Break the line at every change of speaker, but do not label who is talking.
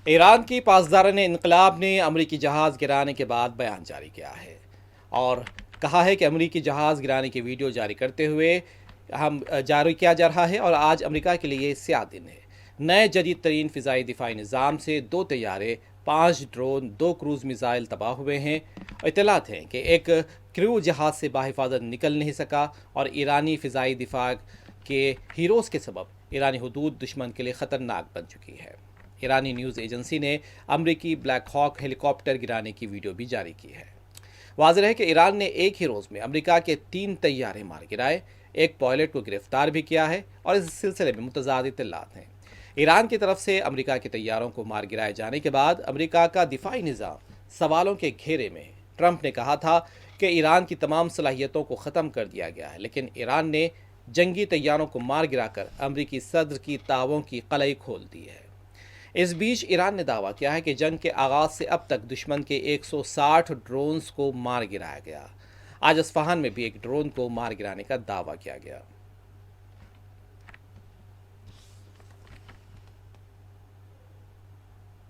ایران کی پاسداران انقلاب نے امریکی جہاز گرانے کے بعد بیان جاری کیا ہے اور کہا ہے کہ امریکی جہاز گرانے کی ویڈیو جاری کرتے ہوئے جاری کیا جا رہا ہے اور آج امریکہ کے لیے سیاہ دن ہے۔ نئے جدید ترین فضائی دفاعی نظام سے 2 طیارے، 5 ڈرون، 2 کروز میزائل تباہ ہوئے ہیں۔ اطلاعات ہیں کہ ایک کریو جہاز سے بحفاظت نکل نہیں سکا اور ایرانی فضائی دفاع کے ہیروز کے سبب ایرانی حدود دشمن کے لیے خطرناک بن چکی ہے۔ ایرانی نیوز ایجنسی نے امریکی بلیک ہاک ہیلی کاپٹر گرانے کی ویڈیو بھی جاری کی ہے۔ واضح ہے کہ ایران نے ایک ہی روز میں امریکہ کے 3 طیارے مار گرائے، ایک پائلٹ کو گرفتار بھی کیا ہے اور اس سلسلے میں متضاد اطلاعات ہیں۔ ایران کی طرف سے امریکہ کے طیاروں کو مار گرائے جانے کے بعد امریکہ کا دفاعی نظام سوالوں کے گھیرے میں ہے۔ ٹرمپ نے کہا تھا کہ ایران کی تمام صلاحیتوں کو ختم کر دیا گیا ہے، لیکن ایران نے جنگی طیاروں کو مار گرا کر امریکی صدر کی دعووں کی قلعی کھول دی ہے۔ اس بیچ ایران نے دعویٰ کیا ہے کہ جنگ کے آغاز سے اب تک دشمن کے 160 ڈرونز کو مار گرایا گیا۔ آج اصفہان میں بھی ایک ڈرون کو مار گرانے کا دعویٰ کیا گیا۔